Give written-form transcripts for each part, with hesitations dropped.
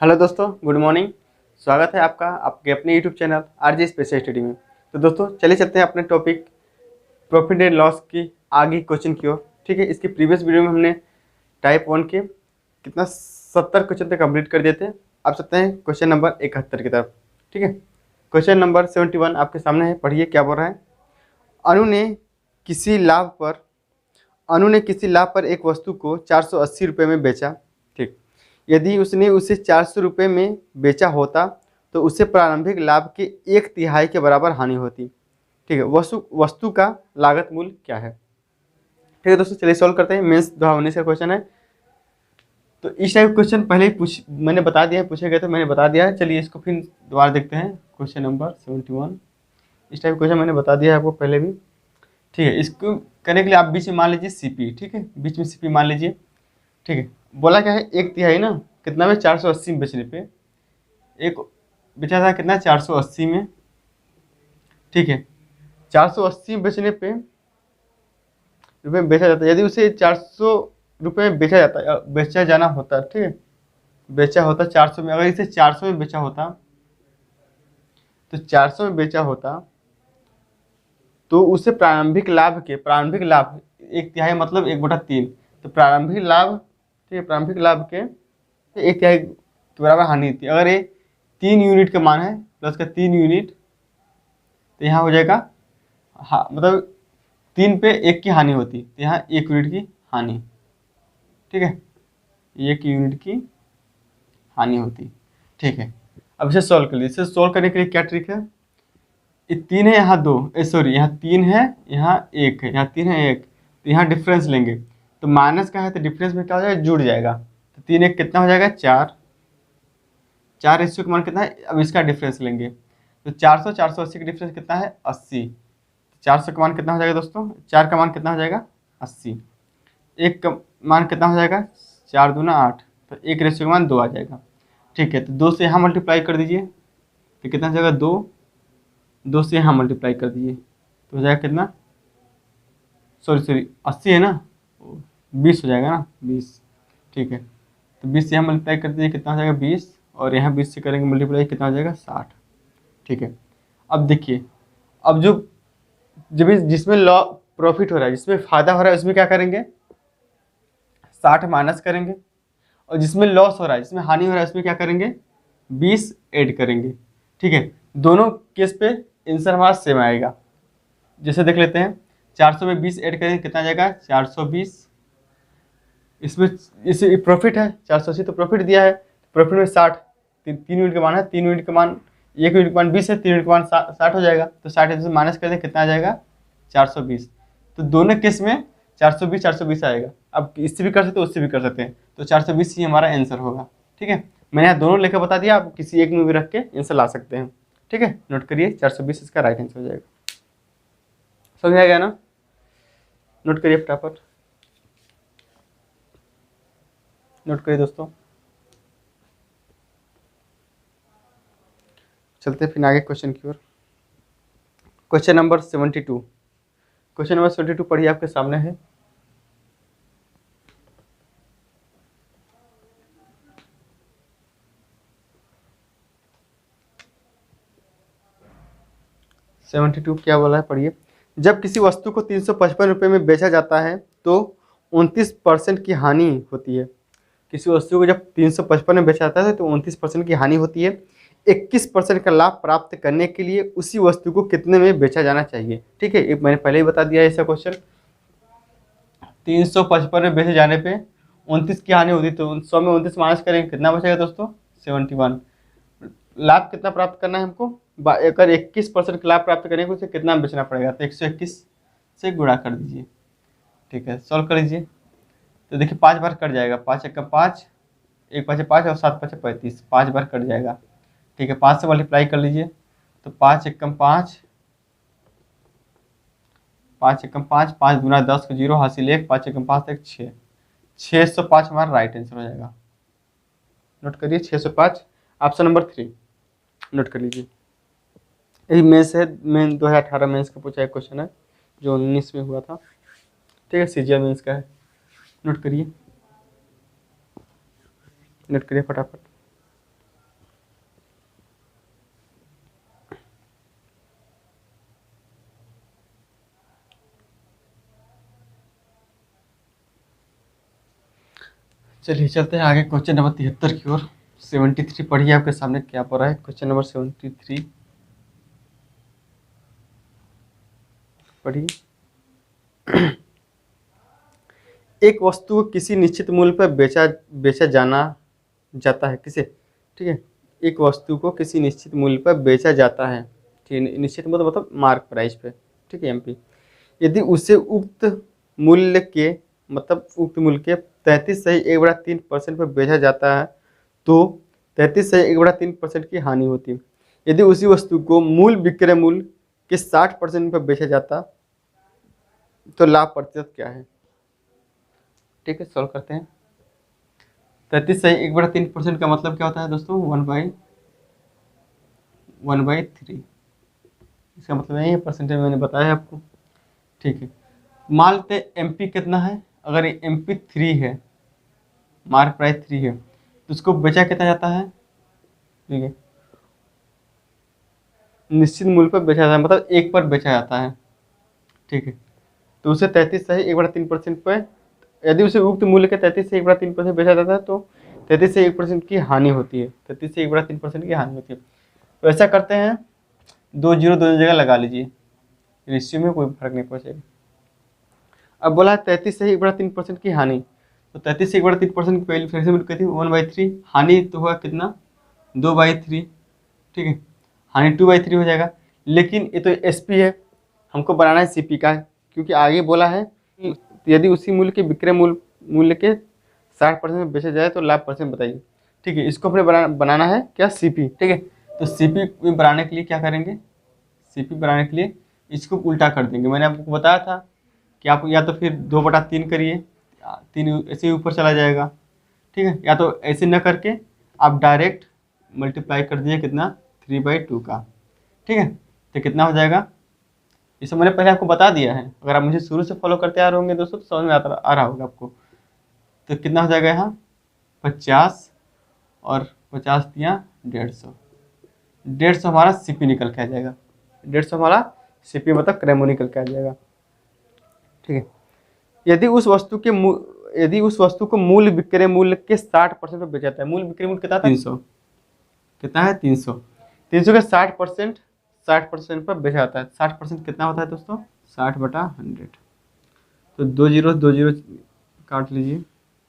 Hello दोस्तों, good morning. स्वागत है आपका आपके अपने YouTube channel RJ special study में। तो दोस्तों चलिए चलते हैं अपने टॉपिक प्रॉफिट एंड लॉस की आगे क्वेश्चन की ओर। ठीक है, इसकी प्रीवियस वीडियो में हमने टाइप 1 के कितना 70 क्वेश्चन तक कंप्लीट कर दिए थे। आप सकते हैं क्वेश्चन नंबर 71 की तरफ। ठीक है, क्वेश्चन नंबर 71 आपके सामने है, पढ़िए क्या बोल रहा है। अनु ने किसी लाभ पर एक वस्तु को 480 रुपये में बेचा। ठीक, यदि उसने उसे 400 रुपये में बेचा होता तो उसे प्रारंभिक लाभ के 1/3 के बराबर हानि होती। ठीक है, वस्तु का लागत मूल्य क्या है। ठीक है दोस्तों, चलिए सॉल्व करते हैं। मेंस 2019 का क्वेश्चन है। तो इस टाइप क्वेश्चन पहले ही मैंने बता दिया है, पूछे गए थे, मैंने बता दिया है। चलिए इसको फिर दोबारा देखते हैं। क्वेश्चन नंबर 71 इस टाइप क्वेश्चन मैंने बता दिया है आपको पहले भी। ठीक है, इसको करने के लिए आप बीच में मान लीजिए सीपी। ठीक है, बीच में सीपी मान लीजिए। ठीक है, बोला क्या है, 1/3 ना, कितना में 480 में बेचने पे एक बेचा था, कितना 480 में। ठीक है, 480 बेचने पे रुपये में बेचा जाता है। यदि उसे 400 रुपये में बेचा जाना होता, ठीक है, बेचा होता 400 में, अगर इसे 400 में बेचा होता तो 400 में बेचा होता तो उसे प्रारंभिक लाभ 1/3 मतलब 1/3। तो प्रारंभिक लाभ, ठीक है, प्रारंभिक लाभ के 1/3 के बराबर हानि थी। अगर ये 3 यूनिट का मान है प्लस का 3 यूनिट, तो यहाँ हो जाएगा मतलब 3 पे 1 की हानि होती, तो यहाँ 1 यूनिट की हानि। ठीक है, 1 यूनिट की हानि होती। ठीक है, अब इसे सॉल्व कर लीजिए। इसे सॉल्व करने के लिए क्या ट्रिक है, ये 3 है, यहाँ 2, सॉरी यहाँ 3 है, यहाँ 1 है, यहाँ 3 है 1, तो यहाँ डिफरेंस लेंगे। तो माइनस का है तो डिफरेंस में क्या हो जाएगा, जुड़ जाएगा। तो 3 1 कितना हो जाएगा, 4। 4 रेशियो का मान कितना है, अब इसका डिफरेंस लेंगे। तो 400 480 का डिफरेंस कितना है, 80। 400 का मान कितना हो जाएगा दोस्तों, 4 का मान कितना हो जाएगा, 80। 1 का मान कितना हो जाएगा, 4 दूना 8, तो 1 रेशियो का मान 2 आ जाएगा। ठीक है, तो 2 से यहाँ मल्टीप्लाई कर दीजिए, तो कितना हो जाएगा, 2। 2 से यहाँ मल्टीप्लाई कर दीजिए तो हो जाएगा कितना, सॉरी 80 है ना, 20 हो जाएगा ना, 20। ठीक है, तो 20 से यहाँ मल्टीप्लाई कर दीजिए, कितना हो जाएगा 20, और यहाँ 20 से करेंगे मल्टीप्लाई, कितना हो जाएगा 60। ठीक है, अब देखिए, अब जब जिसमें लॉ प्रॉफिट हो रहा है, जिसमें फायदा हो रहा है, उसमें क्या करेंगे, 60 माइनस करेंगे। और जिसमें लॉस हो रहा है, जिसमें हानि हो रहा है, उसमें क्या करेंगे, 20 ऐड करेंगे। ठीक है, दोनों केस पे आंसर हमारा सेम आएगा। जैसे देख लेते हैं, 400 में 20 ऐड करेंगे, कितना आ जाएगा 420। इसमें इसे प्रॉफिट है 480, तो प्रॉफिट दिया है, प्रॉफिट में 60, 3 यूनिट का मान है, 3 यूनिट का मान, 1 यूनिट का मान 20 है, 3 यूनिट का मान 60 हो जाएगा। तो 60 से माइनस कर दें, कितना आ जाएगा 420। तो दोनों केस में 420 420 आएगा। अब इससे भी कर सकते हैं, उससे भी कर सकते हैं, तो 420 ही हमारा आंसर होगा। ठीक है, मैंने यहाँ दोनों लेकर बता दिया, आप किसी एक में भी रख के आंसर ला सकते हैं। ठीक है, नोट करिए, 420 इसका राइट आंसर हो जाएगा। समझ आ गया ना, नोट करिए फटाफट, नोट करिए दोस्तों। चलते हैं फिर आगे क्वेश्चन की ओर। क्वेश्चन नंबर 72, क्वेश्चन नंबर 72 पढ़िए, आपके सामने है। क्या बोला है, पढ़िए। जब किसी वस्तु को 355 रुपये में बेचा जाता है तो 29% की हानि होती है। किसी वस्तु को जब 355 में बेचा जाता है तो 29% की हानि होती है। 21% का लाभ प्राप्त करने के लिए उसी वस्तु को कितने में बेचा जाना चाहिए। ठीक है, मैंने पहले ही बता दिया ऐसा क्वेश्चन। 355 में बेचे जाने पे 29 की हानि होती, तो 100 में 29 माइनस करेंगे, कितना बचेगा दोस्तों, 71। लाभ कितना प्राप्त करना है हमको, अगर 21% का लाभ प्राप्त करने को उसे कितना बेचना पड़ेगा, तो 121 से गुणा कर दीजिए। ठीक है, सॉल्व कर लीजिए। तो देखिए 5 बार कट जाएगा, 5 1 5, 1 5 5 और 7 5 35, 5 बार कट जाएगा। ठीक है, 5 से मल्टीप्लाई कर लीजिए, तो 5 1 5, 5 1 5, 5 गुना 10 को 0 हासिल 1, 5 1 5 1 6, 605 हमारा राइट आंसर हो जाएगा। नोट करिए 605, ऑप्शन नंबर 3 नोट कर लीजिए। यही मेंस है, मेन 2018 मेंस का पूछा एक क्वेश्चन है जो 19 में हुआ था। ठीक है, सीजीएल मेंस का है, नोट करिए, नोट करिए फटाफट। चलिए चलते हैं आगे क्वेश्चन नंबर 73 की ओर। 73 पढ़िए, आपके सामने क्या पढ़ा है। क्वेश्चन नंबर 73 पढ़िए। एक वस्तु को किसी निश्चित मूल्य पर बेचा जाना जाता है किसे, ठीक है। एक वस्तु को किसी निश्चित मूल्य पर बेचा जाता है, ठीक है। निश्चित मतलब मार्क प्राइस पे, ठीक है, एमपी। यदि उसे उक्त मूल्य के मतलब उक्त मूल्य के 33.1/3% पर बेचा जाता है तो 33.1/3% की हानि होती है। यदि उसी वस्तु को मूल विक्रय मूल्य के 60% पर बेचा जाता तो लाभ प्रतिशत क्या है, ठीक है। सॉल्व करते हैं। 33.1/3% का मतलब क्या होता है दोस्तों, 1/3। इसका मतलब यही है, परसेंटेज मैंने बताया आपको, ठीक है। मान लेते एमपी कितना है, अगर ये एमपी 3 है, मार्क प्राइस 3 है, तो उसको बेचा कितना जाता है, ठीक है, निश्चित मूल्य पर बेचा जाता है, मतलब 1 पर बेचा जाता है, ठीक है। तो उसे 33.1/3% पर, यदि उसे उक्त मूल्य के 33.1/3% बेचा जाता है तो 33.1% की हानि होती है, 33.1/3% की हानि होती है। तो ऐसा करते हैं, 2 जीरो दोनों जगह लगा लीजिए, रेशियो में कोई फर्क नहीं पड़ेगा। अब बोला है 33.1/3% की हानि, तो 33.1/3% की पहली फ्रैक्शन में कहती है 1/3, हानि तो हुआ कितना 2/3, ठीक है, हानि 2/3 हो जाएगा। लेकिन ये तो एसपी है, हमको बनाना है सीपी का, क्योंकि आगे बोला है कि यदि उसी मूल्य के विक्रय मूल्य के 60% में बेचा जाए तो लाभ परसेंट बताइए, ठीक है। इसको अपने बनाना है क्या, सीपी, ठीक है। तो सीपी बनाने के लिए क्या करेंगे, सीपी बनाने के लिए इसको उल्टा कर देंगे। मैंने आपको बताया था कि आप या तो फिर 2/3 करिए, 3 ऐसे ही ऊपर चला जाएगा, ठीक है। या तो ऐसे न करके आप डायरेक्ट मल्टीप्लाई कर दीजिए कितना 3/2 का, ठीक है। तो कितना हो जाएगा, ये सब मैंने पहले आपको बता दिया है। अगर आप मुझे शुरू से फॉलो करते आ रहे होंगे दोस्तों तो समझ में आ रहा होगा आपको। तो कितना हो जाएगा यहाँ 50 और 50 दिया 150, 150 हमारा सीपी निकल के आ जाएगा, 150 हमारा सीपी मतलब क्रेमो निकल के आ जाएगा, ठीक है। यदि उस वस्तु को मूल विक्रय मूल्य के 60% पर बेचा जाता है, मूल विक्रय मूल्य कितना था 300, कितना है 300, 300 के 60% पर बेचा जाता है। 60% कितना होता है दोस्तों, 60/100। तो 2 जीरो काट लीजिए,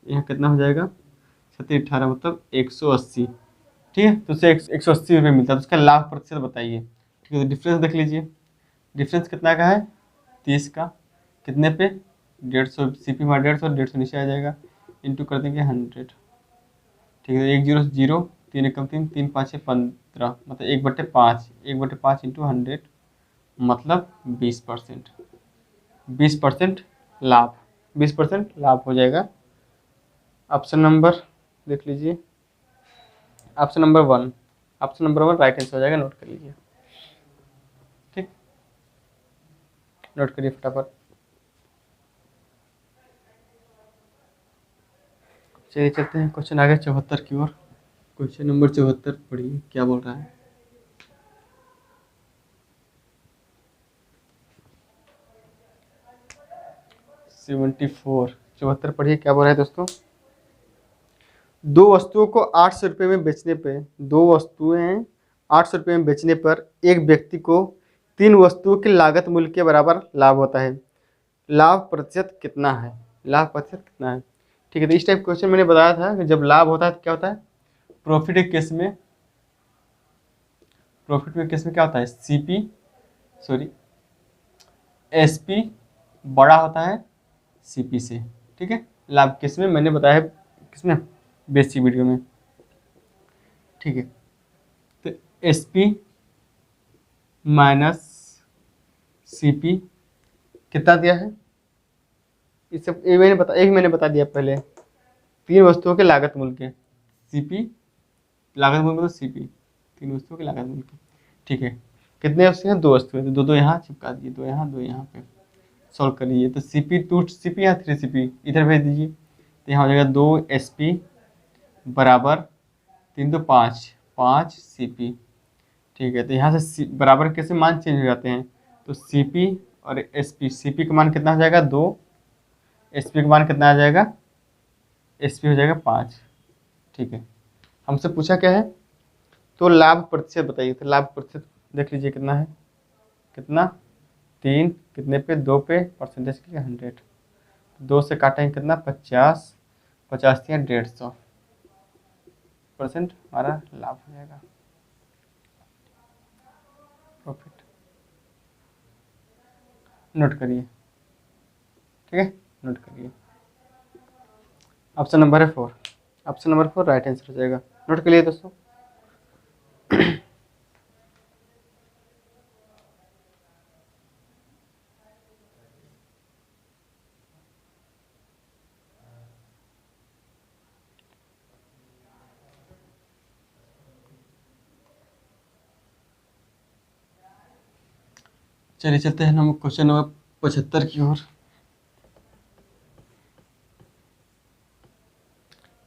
यहाँ कितना हो जाएगा 37/18 मतलब 180, ठीक है। तो उसे 180 रुपये मिलता है, तो उसका लाभ प्रतिशत बताइए, ठीक है। तो डिफरेंस देख लीजिए, डिफरेंस कितना का है 30 का, कितने पे 150, सीपी में 150, 150 नीचे आ जाएगा, इंटू कर देंगे 100, ठीक है। 1 0 0, 3 1 3, 3 5 15 मतलब 1/5, 1/5 इंटू 100 मतलब 20%, 20% लाभ, 20% लाभ हो जाएगा। ऑप्शन नंबर देख लीजिए, option number 1, option number 1 right answer हो जाएगा, नोट कर लीजिए, ठीक, नोट करिए फटाफट। चलिए चलते हैं क्वेश्चन आगे 74 की ओर। क्वेश्चन नंबर 74 पढ़िए क्या बोल रहा है। सेवेंटी 74 पढ़िए क्या बोल रहा है दोस्तों। दो वस्तुओं को 800 रुपये में बेचने पे, दो वस्तुएं 800 रुपये में बेचने पर एक व्यक्ति को 3 वस्तुओं की लागत मूल्य के बराबर लाभ होता है, लाभ प्रतिशत कितना है, लाभ प्रतिशत कितना है, ठीक है। तो इस टाइप क्वेश्चन मैंने बताया था कि जब लाभ होता है तो क्या होता है, प्रॉफिट के केस में, प्रॉफिट के केस में क्या होता है एसपी बड़ा होता है सीपी से, ठीक है। लाभ केस में मैंने बताया है किसमें, बेसिक वीडियो में, ठीक है। तो एसपी माइनस सीपी कितना दिया है, इस सब मैंने बता दिया पहले, 3 वस्तुओं के लागत मूल्य के, सीपी लागत मूल्य मतलब सीपी 3 वस्तुओं के लागत मूल्य के, ठीक है। कितने वस्तु हैं, 2 वस्तु है, तो 2 यहाँ चिपका दीजिए, 2 यहाँ 2 यहाँ पे सॉल्व कर लीजिए। तो सीपी 2 सीपी या 3 सीपी इधर भेज दीजिए, तो यहाँ हो जाएगा 2 एसपी बराबर 3 2 5 सीपी, ठीक है। तो यहाँ से बराबर कैसे मान चेंज हो जाते हैं, तो सीपी और एसपी, सीपी का मान कितना हो जाएगा 2, एसपी का मान कितना आ जाएगा SP हो जाएगा 5। ठीक है, हमसे पूछा क्या है, तो लाभ प्रतिशत बताइए। तो लाभ प्रतिशत देख लीजिए कितना है, कितना 3 कितने पे 2 पे परसेंटेज के लिए 100, 2 से काटेंगे कितना 50, 50 या 150% हमारा लाभ हो जाएगा, प्रॉफिट। नोट करिए, ठीक है, नोट करिए। ऑप्शन नंबर है 4, ऑप्शन नंबर 4 राइट आंसर हो जाएगा। नोट कर लिए दोस्तों। चलिए चलते हैं हम क्वेश्चन नंबर 75 की ओर।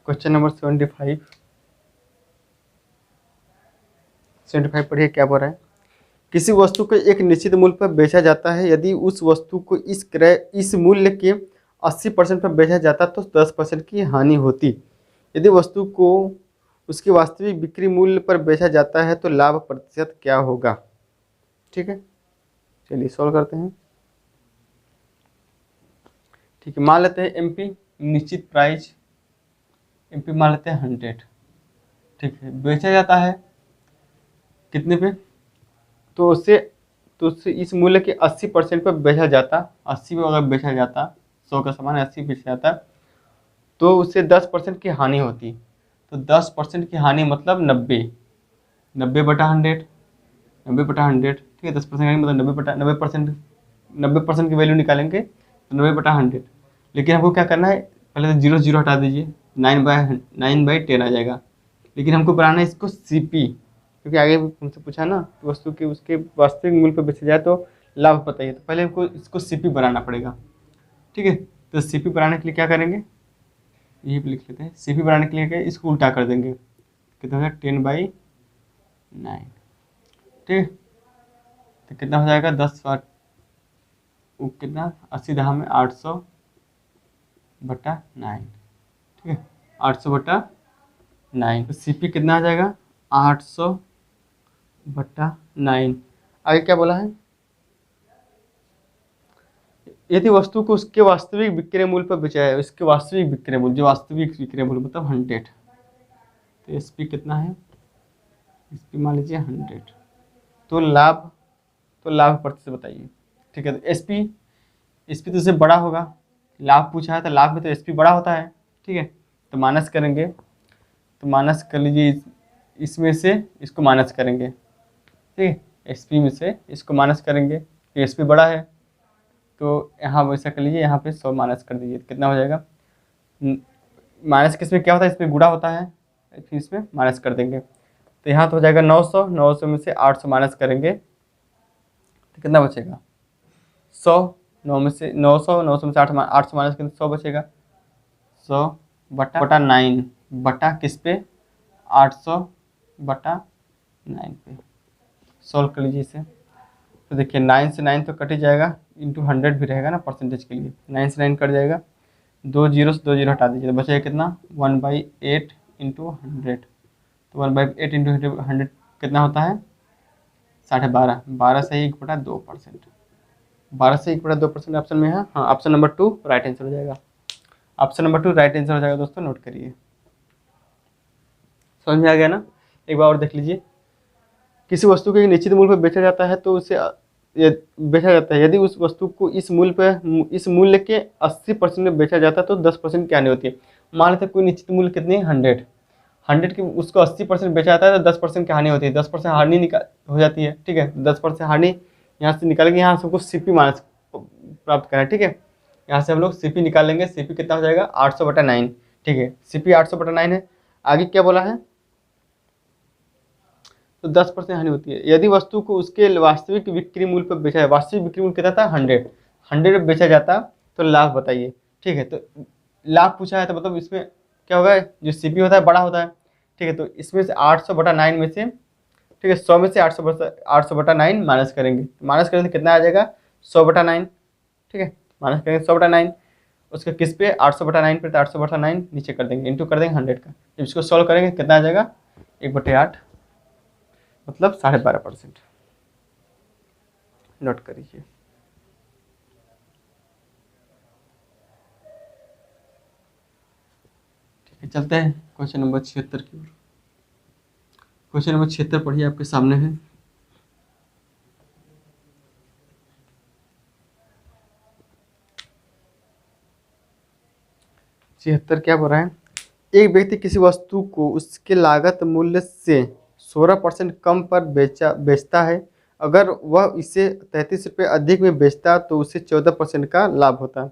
क्वेश्चन नंबर 75 पढ़िए क्या बोल रहा है। किसी वस्तु को एक निश्चित मूल्य पर बेचा जाता है, यदि उस वस्तु को इस मूल्य के 80% पर बेचा जाता तो 10% की हानि होती। यदि वस्तु को उसके वास्तविक बिक्री मूल्य पर बेचा जाता है तो लाभ प्रतिशत क्या होगा। ठीक है, चलिए सॉल्व करते हैं। ठीक है, मान लेते हैं MP निश्चित प्राइस, MP मान लेते हैं 100। ठीक है, बेचा जाता है कितने पे, तो उससे इस मूल्य के 80% पर बेचा जाता, 80 पे अगर बेचा जाता, 100 का सामान 80 बेचा जाता तो उससे 10% की हानि होती। तो 10% की हानि मतलब 90, 90/100, 90/100। ठीक है, 10% की हानि मतलब 90%, 90% की वैल्यू निकालेंगे तो 90/100। लेकिन हमको क्या करना है, पहले तो 0 0 हटा दीजिए, 9/10 आ जाएगा। लेकिन हमको बनाना है इसको CP, क्योंकि आगे हमसे पूछा ना वस्तु के उसके वास्तविक मूल्य पर बेचा जाए तो लाभ बताइए। तो पहले हमको इसको CP बनाना पड़ेगा। ठीक है, तो CP बनाने के लिए क्या करेंगे, यही पे लिख लेते हैं। CP बनाने के लिए क्या, इसको उल्टा कर देंगे, कितना हो जाएगा 10/9। ठीक है, तो कितना हो जाएगा 10 कितना 80 में 800/9। ठीक है, 800/9। तो CP कितना आ जाएगा 800/9। आगे क्या बोला है, यदि वस्तु को उसके वास्तविक विक्रय मूल्य पर बेचा है, उसके वास्तविक विक्रय मूल्य, जो वास्तविक विक्रय मूल्य मतलब 100, तो SP कितना है, SP मान लीजिए 100। तो लाभ प्रतिशत बताइए। ठीक है, तो SP तो इससे बड़ा होगा, लाभ पूछा है तो लाभ में तो SP बड़ा होता है। ठीक है, तो माइनस करेंगे, तो माइनस कर लीजिए, इसमें से इसको माइनस करेंगे। ठीक है, SP में से इसको माइनस करेंगे, तो SP बड़ा है, तो यहाँ वैसा कर लीजिए, यहाँ पे 100 माइनस कर दीजिए, कितना हो जाएगा, माइनस किसमें क्या होता है, इसमें गुणा होता है, फिर इसमें माइनस कर देंगे। तो यहाँ तो हो जाएगा 900, 900 में से 800 माइनस करेंगे तो कितना बचेगा 100, 9 में से 900, 900 में से 800 माइनस करेंगे 100 बचेगा। 100/9 बटा किस पे, 800/9 पे। सॉल्व कर लीजिए इसे, तो देखिए 9 से 9 तो कट ही जाएगा, इंटू 100 भी रहेगा ना परसेंटेज के लिए, 9 से 9 कट जाएगा, 2 0 से 2 0 हटा दीजिए, तो बचेगा कितना 1/8 इंटू 100। तो 1/8 इंटू 100 कितना होता है 12.5, 12 से 1/2%, 12 से 1/2% ऑप्शन में है। हाँ, ऑप्शन नंबर 2 राइट आंसर हो जाएगा, ऑप्शन नंबर 2 राइट आंसर हो जाएगा दोस्तों। नोट करिए, समझ में आ गया ना। एक बार और देख लीजिए, किसी वस्तु को एक निश्चित मूल्य पर बेचा जाता है तो उसे बेचा जाता है, यदि उस वस्तु को इस मूल्य के 80% में बेचा जाता है तो 10% की हानि होती है। मान लेते हैं कोई निश्चित मूल्य कितनी है 100 की, उसको 80% बेचा जाता है तो 10% की हानि होती है, 10% हानि हो जाती है। ठीक है, 10% हानि यहाँ से निकालेंगे, यहाँ से हमको CP माइनस प्राप्त करना है। ठीक है, यहाँ से हम लोग CP निकालेंगे, CP कितना हो जाएगा 800/9। ठीक है, CP 800/9 है। आगे क्या बोला है, तो 10% हानि होती है यदि वस्तु को उसके वास्तविक बिक्री मूल्य पर बेचा है। वास्तविक बिक्री मूल्य कितना था 100 में बेचा जाता तो लाभ बताइए। ठीक है, तो लाभ पूछा है तो मतलब इसमें क्या होगा, जो CP होता है बड़ा होता है। ठीक है, तो इसमें से 800/9 में से, ठीक है 100 में से 800/9 माइनस करेंगे, माइनस करेंगे तो कितना आ जाएगा 100/9। ठीक है, माइनस करेंगे 100/9। उसका किस पे 800/9 पे, तो 800/9 नीचे कर देंगे, इंटू कर देंगे 100 का। जब इसको सॉल्व करेंगे कितना आ जाएगा, 1/8 मतलब 12.5%। नोट करिए। ठीक है, चलते हैं क्वेश्चन नंबर 76 की ओर। क्वेश्चन नंबर 76 पढ़िए, आपके सामने है। छिहत्तर क्या बोल रहा है, एक व्यक्ति किसी वस्तु को उसके लागत मूल्य से 16% कम पर बेचता है। अगर वह इसे 33 रुपये अधिक में बेचता तो उसे 14% का लाभ होता।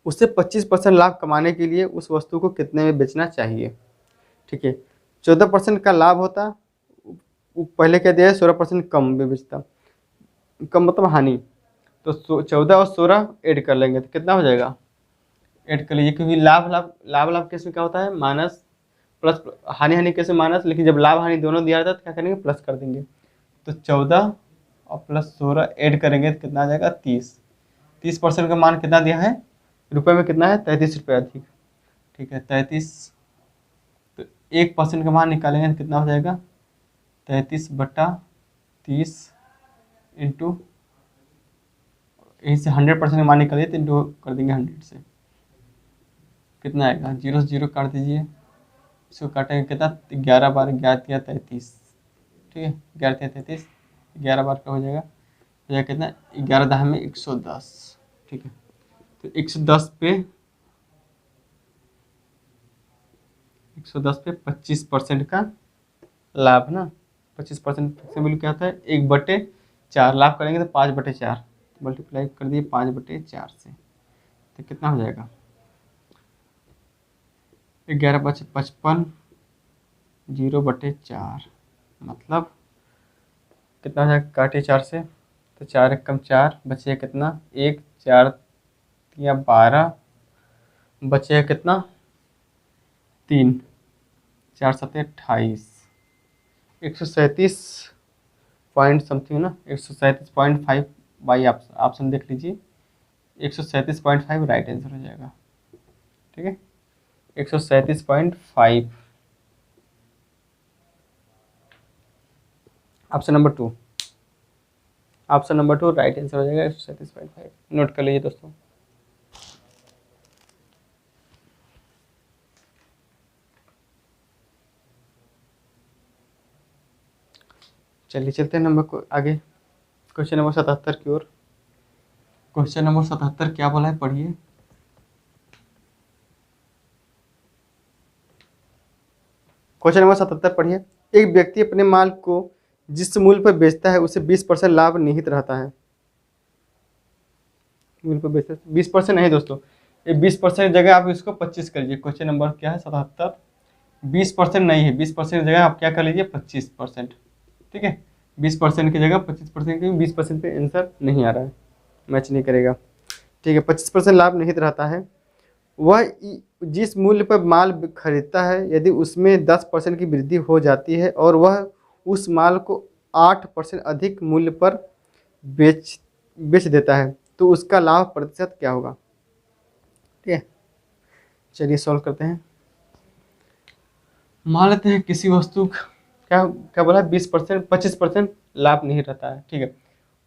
उसे 25% लाभ कमाने के लिए उस वस्तु को कितने में बेचना चाहिए। ठीक है, 14% का लाभ होता, पहले क्या दिया है, 16% कम में बेचता, कम मतलब हानि। तो 14 और 16 ऐड कर लेंगे तो कितना हो जाएगा, ऐड कर लीजिए, क्योंकि लाभ लाभ लाभ लाभ केस में क्या होता है, माइनस प्लस, हानि हानि केस में माइनस, लेकिन जब लाभ हानि दोनों दिया जाता है तो क्या करेंगे, प्लस कर देंगे। तो 14 और प्लस 16 ऐड करेंगे तो कितना आ जाएगा, 30। 30% का मान कितना दिया है, रुपए में कितना है, 33 रुपये अधिक। ठीक है, 33, तो 1% का मान निकालेंगे तो कितना हो जाएगा, 33/30 इंटू, यहीं से 100% का मान निकालिए तो इंटू कर देंगे 100 से, कितना आएगा, 0 से 0 काट दीजिए, इसको काटेंगे कितना, 11 बार 11 × 33। ठीक है, 11 × 33, 11 बार का हो जाएगा कितना, 11 में 110। ठीक है, तो 110 पे 25% का लाभ ना, 25% से वैल्यू क्या होता है, 1/4 लाभ करेंगे तो 5/4 मल्टीप्लाई कर दिए 5/4 से, तो कितना हो जाएगा, 11 × 5 = 55, 0/4 मतलब कितना हो जाएगा, काटिए 4 से, तो 4 × 1 = 4, बचे कितना, 1, 4 या 12, बचे कितना, 3, 4 × 7 = 28, 137 पॉइंट समथिंग ना, 137.5 बाई ऑप्शन देख लीजिए, 137.5 राइट आंसर हो जाएगा। ठीक है, 137.5 option number 2, option number 2 right answer हो जाएगा, 137.5। नोट कर लीजिए दोस्तों। चलिए चलते हैं नंबर को आगे, क्वेश्चन नंबर 77 की ओर। क्वेश्चन नंबर 77 क्या बोला है, पढ़िए। क्वेश्चन नंबर 77 पढ़िए। एक व्यक्ति अपने माल को जिस मूल्य पर बेचता है उसे 20% लाभ निहित रहता है। मूल्य पर बेचता है 20% नहीं दोस्तों, ये 20% जगह आप इसको 25 कर लीजिए। क्वेश्चन नंबर क्या है, 77, 20% नहीं है, 20% की जगह आप क्या कर लीजिए, 25%। ठीक है, 20% की जगह 25%, क्योंकि 20% पे आंसर नहीं आ रहा है, मैच नहीं करेगा। ठीक है, 25% लाभ निहित रहता है। वह जिस मूल्य पर माल खरीदता है, यदि उसमें 10% की वृद्धि हो जाती है और वह उस माल को 8% अधिक मूल्य पर बेच देता है तो उसका लाभ प्रतिशत क्या होगा। ठीक है, चलिए सॉल्व करते हैं। मान लेते हैं किसी वस्तु क्या क्या बोला है, 20%, 25% लाभ नहीं रहता है। ठीक है,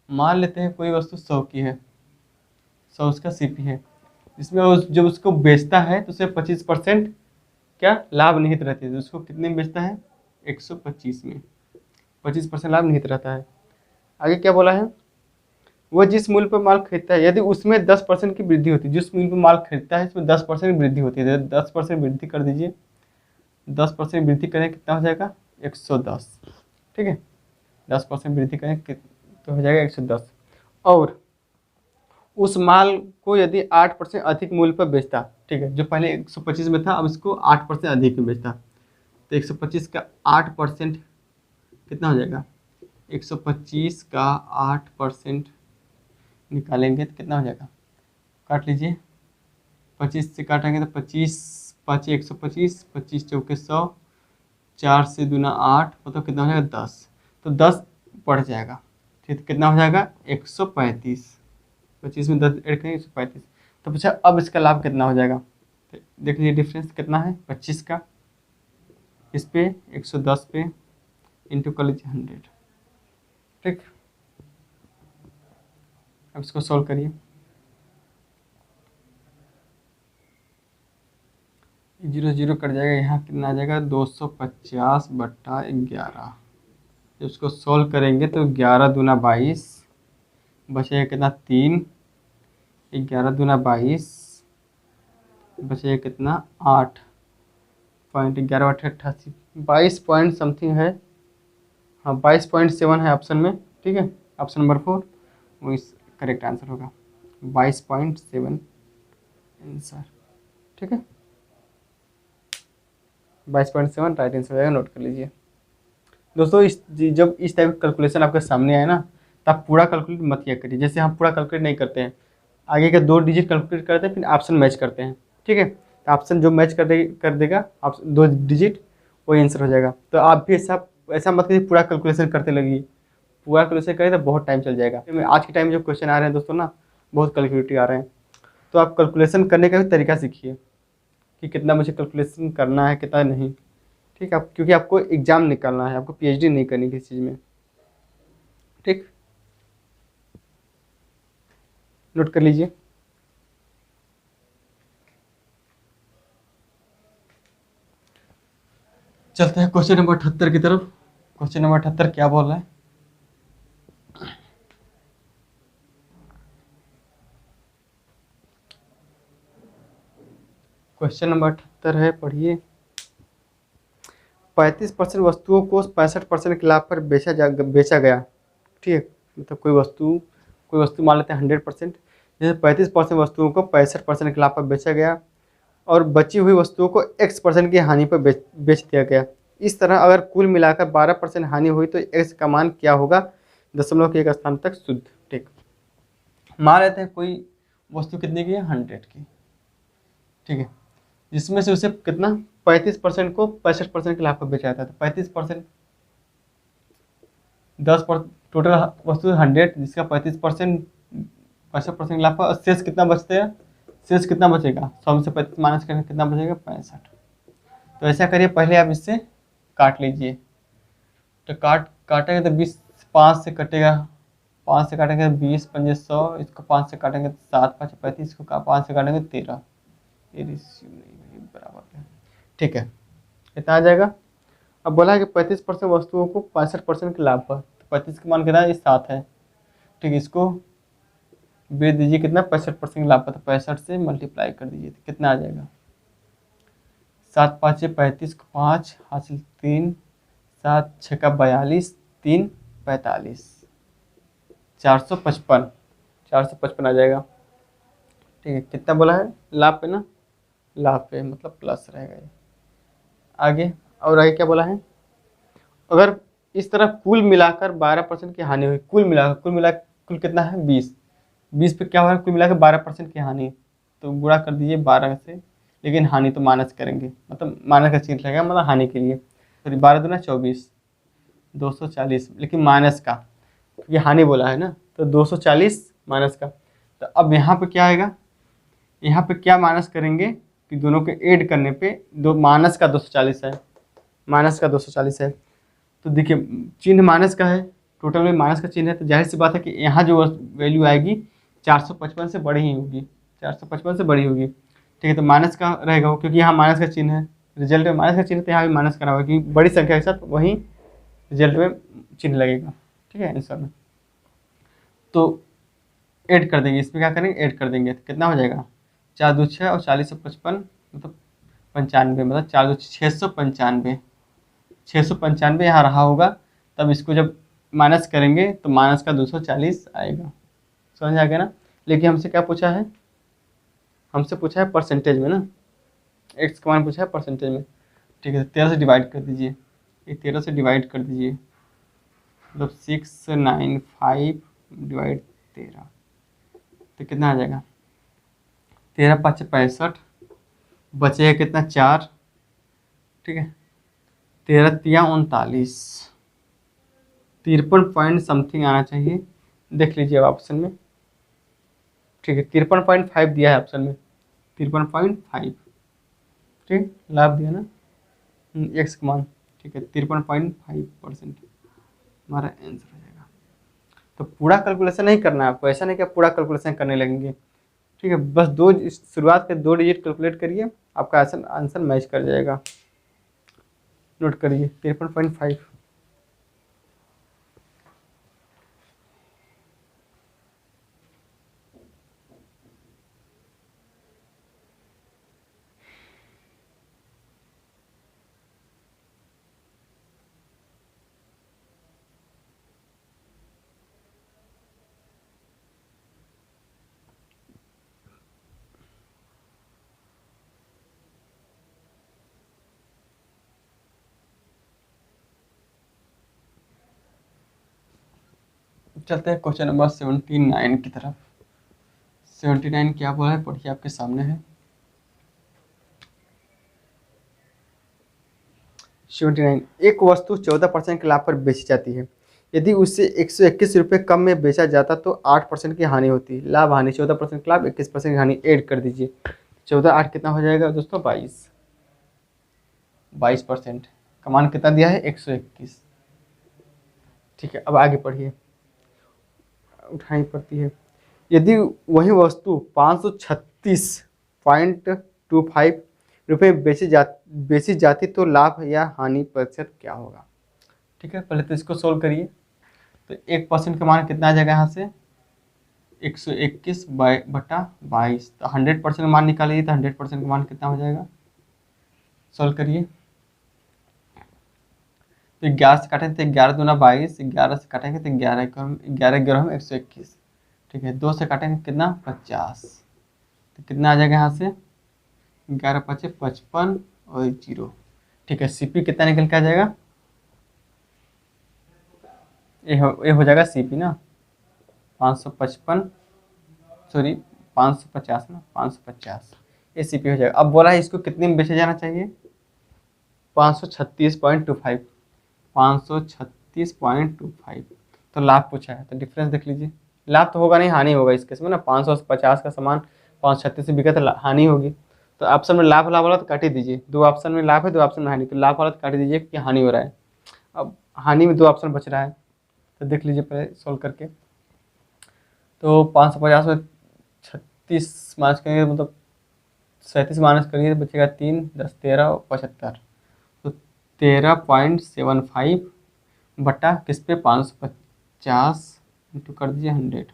मान लेते हैं कोई वस्तु 100 की है, 100 उसका सीपी है, जिसमें जब उसको बेचता है तो उसे 25% क्या लाभ निहित रहती है। उसको कितने में बेचता है, 125 में, 25% लाभ निहित रहता है। आगे क्या बोला है, वह जिस मूल्य पर माल खरीदता है, यदि उसमें 10% की वृद्धि होती है, जिस मूल्य पर माल खरीदता है इसमें 10% वृद्धि होती है, 10% वृद्धि कर दीजिए, 10% वृद्धि करें कितना हो जाएगा, 110। ठीक है, 10% वृद्धि करें तो हो जाएगा 110। और उस माल को यदि 8% अधिक मूल्य पर बेचता, ठीक है, जो पहले 125 में था अब इसको 8% अधिक में बेचता, तो 125 का 8% कितना हो जाएगा, 125 का 8% निकालेंगे तो कितना हो जाएगा, काट लीजिए, 25 से काटेंगे तो 25 5 125, 25 चौके 100, 4 से दूना 8, मतलब कितना हो जाएगा 10, तो 10 बढ़ जाएगा। ठीक, कितना हो जाएगा 135, 25 में 10 ऐड करेंगे 135, तो पूछा अब इसका लाभ कितना हो जाएगा। तो देख लीजिए डिफरेंस कितना है 25 का, इस पे 110 पे इंटू कर लीजिए 100। ठीक, अब इसको सॉल्व करिए। 0 0 कट जाएगा, यहाँ कितना आ जाएगा 250/11। जब इसको सॉल्व करेंगे तो 11 दूना 22, बचेगा कितना 3, 11 दूना 22, बचेगा कितना 8.11 22 पॉइंट समथिंग है। हाँ 22.7 है ऑप्शन में। ठीक है, ऑप्शन नंबर 4 वो इस करेक्ट आंसर होगा, 22.7 आंसर। ठीक है, 22.7 राइट आंसर हो जाएगा, नोट कर लीजिए। दोस्तों जब इस टाइप का कैलकुलेशन आपके सामने आए ना, तो आप पूरा कैलकुलेट मत किया करिए। जैसे हम पूरा कैलकुलेट नहीं करते हैं, आगे के 2 डिजिट कैलकुलेट करते हैं, फिर ऑप्शन मैच करते हैं। ठीक है, तो ऑप्शन जो मैच कर देगा आप 2 डिजिट, वही आंसर हो जाएगा। तो आप भी ऐसा मत करिए पूरा कैलकुलेशन करते लगिए। पूरा कैलकुलेशन करें तो बहुत टाइम चल जाएगा। आज के टाइम में जो क्वेश्चन आ रहे हैं दोस्तों ना, बहुत कैलकुलेटिव आ रहे हैं। तो आप कैलकुलेशन करने का भी तरीका सीखिए कि कितना मुझे कैलकुलेशन करना है, कितना नहीं। ठीक है, क्योंकि आपको एग्जाम निकालना है, आपको पीएचडी नहीं करनी किसी चीज़ में। ठीक, नोट कर लीजिए। चलते हैं क्वेश्चन नंबर 78 की तरफ। क्वेश्चन नंबर 78 क्या बोल रहा है? क्वेश्चन नंबर 78 है, पढ़िए। 35% वस्तुओं को 65% के लाभ पर बेचा गया। ठीक है, मतलब कोई वस्तु मान लेते हैं 100%, जैसे 35% वस्तुओं को 65% के लाभ पर बेचा गया और बची हुई वस्तुओं को X% की हानि पर बेच दिया गया। इस तरह अगर कुल मिलाकर 12% हानि हुई तो X का मान क्या होगा, दशमलव के एक स्थान तक शुद्ध। ठीक, मान लेते हैं कोई वस्तु कितने की है 100 की। ठीक है, जिसमें से उसे कितना 35% को 65% के लाभ पर बेचा जाता है। तो 35% 10 पर टोटल वस्तु 100, जिसका 35% 65% लाभ पर, शेष कितना बचते हैं, शेष कितना बचेगा 100 में से 35 माइनस करेंगे कितना बचेगा 65। तो ऐसा करिए, पहले आप इससे काट लीजिए। तो काटेंगे तो 20 5 से कटेगा, 5 से काटेंगे तो 20 पंजे 100, इसको 5 से काटेंगे तो 7 5 35, इसको 5 से काटेंगे 13, ये रेशियो नहीं बराबर है। ठीक है, कितना आ जाएगा। अब बोला है कि 35% वस्तुओं को 65% के लाभ पर, तो 35 का मान कितना है, 7 है। ठीक, इसको बेच दीजिए कितना 65% लाभ पर, तो 65 से मल्टीप्लाई कर दीजिए तो कितना आ जाएगा 7 5 35 को 5 हासिल 3, 7 6 का 42, 3 45, 455 आ जाएगा। ठीक है, कितना बोला है लाभ पे ना, लाभ पे मतलब प्लस रहेगा ये। आगे और आगे क्या बोला है, अगर इस तरह कुल मिलाकर 12% की हानि हुई, कुल कुल कितना है 20 पे क्या हो रहा है, कुल मिलाकर 12% की हानि, तो गुणा कर दीजिए 12 से, लेकिन हानि तो माइनस करेंगे, मतलब माइनस का चिन्ह लगेगा, मतलब हानि के लिए। तो 12 दूना 24, 240, लेकिन माइनस का, क्योंकि हानि बोला है ना, तो 240 माइनस का। तो अब यहाँ पे क्या आएगा, यहाँ पे क्या माइनस करेंगे कि दोनों के ऐड करने पे दो माइनस का 240 है, माइनस का 240 है। तो देखिए चिन्ह माइनस का है, टोटल में माइनस का चिन्ह है, तो जाहिर सी बात है कि यहाँ जो वैल्यू आएगी 455 से बड़ी ही होगी, 455 से बड़ी होगी। ठीक है, तो माइनस का रहेगा वो, क्योंकि यहाँ माइनस का चिन्ह है, रिजल्ट में माइनस का चिन्ह, तो यहाँ भी माइनस करा होगा, क्योंकि बड़ी संख्या के साथ वहीं रिजल्ट में चिन्ह लगेगा। ठीक है, आंसर में तो ऐड कर देंगे, इसमें क्या करेंगे ऐड कर देंगे, तो कितना हो जाएगा 4 2 6 और 40 से 55 मतलब 95, मतलब 4 2 695, 695 यहाँ रहा होगा। तब इसको जब माइनस करेंगे तो माइनस का 240 आएगा, समझ आ गया ना। लेकिन हमसे क्या पूछा है, हमसे पूछा है परसेंटेज में ना, एक्स का मान पूछा है परसेंटेज में। ठीक है, 13 से डिवाइड कर दीजिए, ये 13 से डिवाइड कर दीजिए, मतलब 695 डिवाइड 13, तो कितना आ जाएगा 13 5 65, बचेगा कितना 4। ठीक है, 13 3 39, 53 पॉइंट समथिंग आना चाहिए, देख लीजिए अब ऑप्शन में। ठीक है, 53.5 दिया है ऑप्शन में, 53.5, ठीक, लाभ दिया ना, एक्स का मान, ठीक है, 53.5% हमारा आंसर हो जाएगा। तो पूरा कैलकुलेशन नहीं करना है आपको, ऐसा नहीं कि आप पूरा कैलकुलेशन करने लगेंगे, ठीक है, बस दो शुरुआत के 2 डिजिट कैलकुलेट करिए, आपका आंसर आंसर मैच कर जाएगा। नोट करिए 53.5। चलते हैं क्वेश्चन नंबर 79 की तरफ। 79 क्या बोला है, पढ़िए, आपके सामने है। 79, एक वस्तु 14% के लाभ पर बेची जाती है। यदि उसे 121 रुपये कम में बेचा जाता तो 8% की हानि होती। लाभ हानि, 14% का लाभ, 21% की हानि, ऐड कर दीजिए। 14 8 कितना हो जाएगा दोस्तों, 22% का मान कितना दिया है, 121। ठीक है, अब आगे पढ़िए, उठानी पड़ती है। यदि वही वस्तु 536.25 रुपये बेची जाती तो लाभ या हानि प्रतिशत क्या होगा। ठीक है, पहले तो इसको सोल्व करिए। तो 1% का मान कितना आ जाएगा यहाँ से, 121/22। तो 100% का मान निकालिए, तो 100% का मान कितना हो जाएगा, सोल्व करिए। तो 11 से काटेंगे तो 11 दूना 22, 11 से काटेंगे तो 11 11 121। ठीक है, 2 से काटेंगे कितना, 50। तो कितना आ जाएगा यहाँ से, 11 5 55 और 0। ठीक है, सीपी कितना निकल के आ जाएगा, ये हो जाएगा सीपी ना 555, सॉरी 550 ना, 550 ये सीपी हो जाएगा। अब बोला है इसको कितने में बेचा जाना चाहिए, 536.25, 536.25। तो लाभ पूछा है, तो डिफरेंस देख लीजिए। लाभ तो होगा नहीं, हानि होगा इस केस में ना, 550 का सामान 536 से बिका तो हानि होगी। तो ऑप्शन में लाभ वाला तो काट ही दीजिए, 2 ऑप्शन में लाभ है, 2 ऑप्शन में हानि, तो लाभ वाला तो काट ही दीजिए कि हानि हो रहा है। अब हानि में 2 ऑप्शन बच रहा है, तो देख लीजिए पहले सोल्व करके। तो 550 में 36 माइनस करेंगे, मतलब 37 माइनस करिए तो बचेगा 3 10 13 75। तो 13.75 बटा किस पे, 550 इंटू कर दीजिए 100।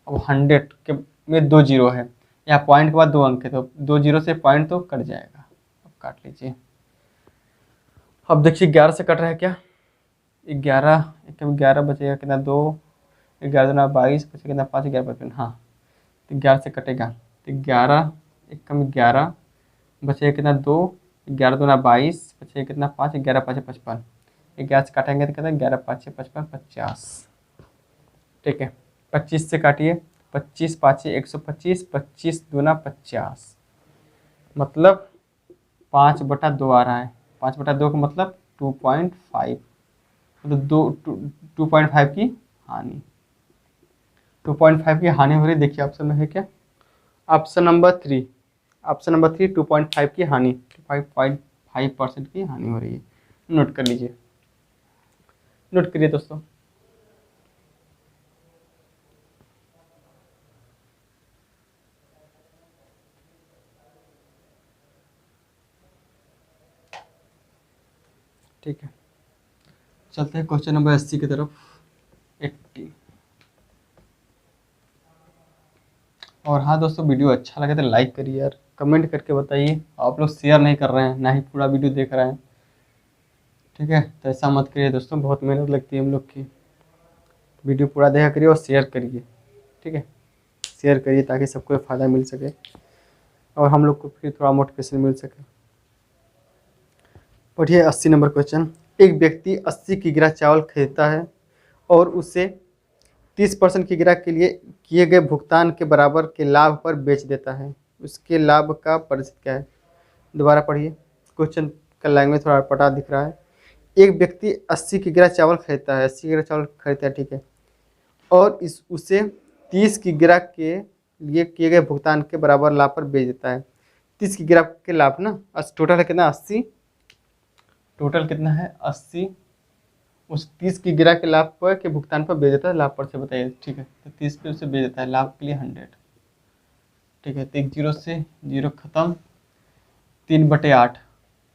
अब 100 के में 2 जीरो है, यहाँ पॉइंट के बाद 2 अंक है, तो 2 जीरो से पॉइंट तो कट जाएगा। अब काट लीजिए। अब देखिए 11 से कट रहा है क्या, 11 11 बचेगा कितना, 2 11 दूना 22 बचेगा कितना, 5 11 55, हाँ, तो 11 से कटेगा तो 11 11 बचेगा कितना, 2 11 दूना 22 बचेगा कितना, 5 11 5 55। 11 से काटेंगे तो कितना, 11 5 55 50। ठीक है, 25 से काटिए, 25 5 125, 25 दूना 50, मतलब 5/2 आ रहा है। 5/2 का मतलब 2.5, मतलब 2.5 की हानि, 2.5 की हानि हो रही है। देखिए ऑप्शन में है क्या, ऑप्शन नंबर 3, 2.5 की हानि, 5.5% की हानि हो रही है। नोट कर लीजिए, नोट करिए दोस्तों। ठीक है, चलते हैं क्वेश्चन नंबर 80 की तरफ। 80। और हाँ दोस्तों, वीडियो अच्छा लगे तो लाइक करिए यार, कमेंट करके बताइए। आप लोग शेयर नहीं कर रहे हैं, ना ही पूरा वीडियो देख रहे हैं। ठीक है, तो ऐसा मत करिए दोस्तों, बहुत मेहनत लगती है हम लोग की। वीडियो पूरा देखा करिए और शेयर करिए। ठीक है, शेयर करिए ताकि सबको फ़ायदा मिल सके और हम लोग को फिर थोड़ा मोटिवेशन मिल सके। पढ़िए 80 नंबर क्वेश्चन। एक व्यक्ति 80 किग्रा चावल खरीदता है और उसे 30% किग्रा के लिए किए गए भुगतान के बराबर के लाभ पर बेच देता है। उसके लाभ का प्रतिशत क्या है। दोबारा पढ़िए, क्वेश्चन का लैंग्वेज थोड़ा पटा दिख रहा है। एक व्यक्ति 80 किग्रा चावल खरीदता है, 80 किग्रा चावल खरीदता है, ठीक है, और उसे 30 किग्रा के लिए किए गए भुगतान के बराबर लाभ पर बेच देता है। 30 की गिरा के लाभ ना, टोटल है कितना 80, टोटल कितना है 80, उस 30 की गिरा के लाभ पर के भुगतान पर बेच देता है लाभ पर से, बताइए। ठीक है, तो 30 पे उसे बेच देता है लाभ के लिए 100। ठीक है, तो एक जीरो से जीरो खत्म, 3/8।